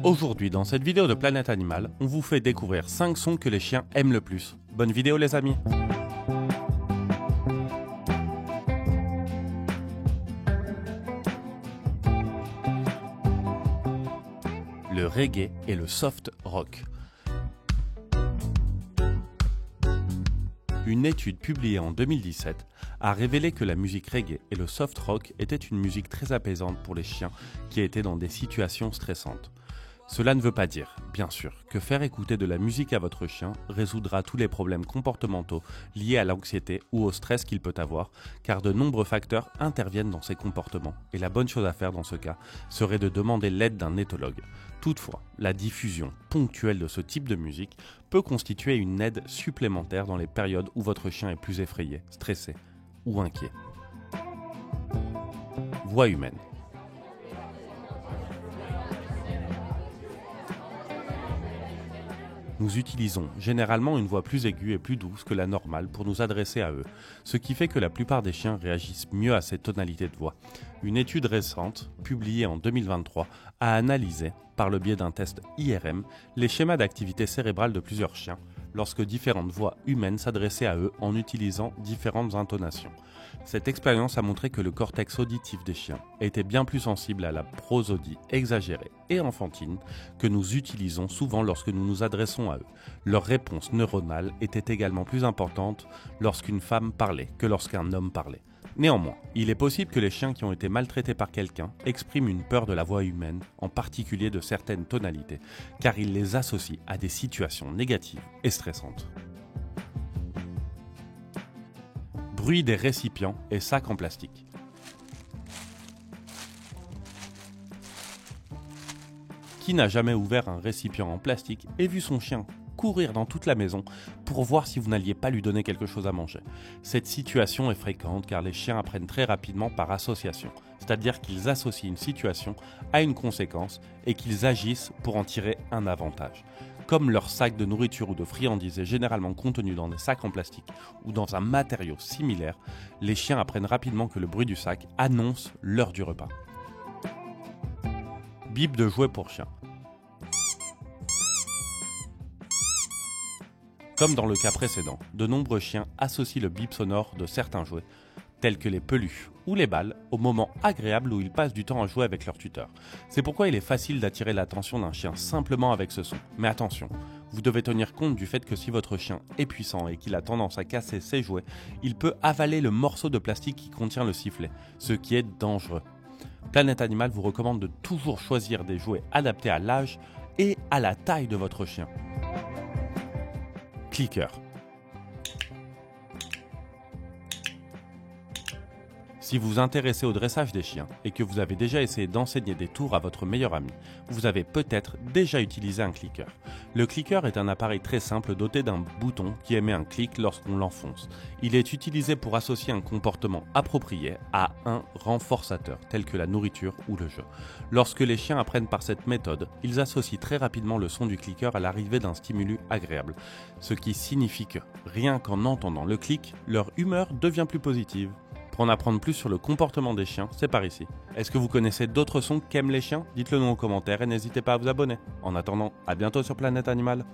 Aujourd'hui, dans cette vidéo de Planète Animal, on vous fait découvrir 5 sons que les chiens aiment le plus. Bonne vidéo les amis! Le reggae et le soft rock. Une étude publiée en 2017 a révélé que la musique reggae et le soft rock étaient une musique très apaisante pour les chiens qui étaient dans des situations stressantes. Cela ne veut pas dire, bien sûr, que faire écouter de la musique à votre chien résoudra tous les problèmes comportementaux liés à l'anxiété ou au stress qu'il peut avoir, car de nombreux facteurs interviennent dans ces comportements, et la bonne chose à faire dans ce cas serait de demander l'aide d'un éthologue. Toutefois, la diffusion ponctuelle de ce type de musique peut constituer une aide supplémentaire dans les périodes où votre chien est plus effrayé, stressé ou inquiet. Voix humaine. Nous utilisons généralement une voix plus aiguë et plus douce que la normale pour nous adresser à eux, ce qui fait que la plupart des chiens réagissent mieux à cette tonalité de voix. Une étude récente, publiée en 2023, a analysé, par le biais d'un test IRM, les schémas d'activité cérébrale de plusieurs chiens, lorsque différentes voix humaines s'adressaient à eux en utilisant différentes intonations. Cette expérience a montré que le cortex auditif des chiens était bien plus sensible à la prosodie exagérée et enfantine que nous utilisons souvent lorsque nous nous adressons à eux. Leur réponse neuronale était également plus importante lorsqu'une femme parlait que lorsqu'un homme parlait. Néanmoins, il est possible que les chiens qui ont été maltraités par quelqu'un expriment une peur de la voix humaine, en particulier de certaines tonalités, car ils les associent à des situations négatives et stressantes. Bruit des récipients et sacs en plastique. Qui n'a jamais ouvert un récipient en plastique et vu son chien courir dans toute la maison pour voir si vous n'alliez pas lui donner quelque chose à manger? Cette situation est fréquente car les chiens apprennent très rapidement par association, c'est-à-dire qu'ils associent une situation à une conséquence et qu'ils agissent pour en tirer un avantage. Comme leur sac de nourriture ou de friandises est généralement contenu dans des sacs en plastique ou dans un matériau similaire, les chiens apprennent rapidement que le bruit du sac annonce l'heure du repas. Bip de jouets pour chiens. Comme dans le cas précédent, de nombreux chiens associent le bip sonore de certains jouets, tels que les peluches ou les balles, au moment agréable où ils passent du temps à jouer avec leur tuteur. C'est pourquoi il est facile d'attirer l'attention d'un chien simplement avec ce son. Mais attention, vous devez tenir compte du fait que si votre chien est puissant et qu'il a tendance à casser ses jouets, il peut avaler le morceau de plastique qui contient le sifflet, ce qui est dangereux. Planète Animal vous recommande de toujours choisir des jouets adaptés à l'âge et à la taille de votre chien. Clicker. Si vous vous intéressez au dressage des chiens et que vous avez déjà essayé d'enseigner des tours à votre meilleur ami, vous avez peut-être déjà utilisé un clicker. Le clicker est un appareil très simple doté d'un bouton qui émet un clic lorsqu'on l'enfonce. Il est utilisé pour associer un comportement approprié à un renforçateur tel que la nourriture ou le jeu. Lorsque les chiens apprennent par cette méthode, ils associent très rapidement le son du clicker à l'arrivée d'un stimulus agréable, ce qui signifie que, rien qu'en entendant le clic, leur humeur devient plus positive. Pour en apprendre plus sur le comportement des chiens, c'est par ici. Est-ce que vous connaissez d'autres sons qu'aiment les chiens? Dites-le nous en commentaire et n'hésitez pas à vous abonner. En attendant, à bientôt sur Planète Animal.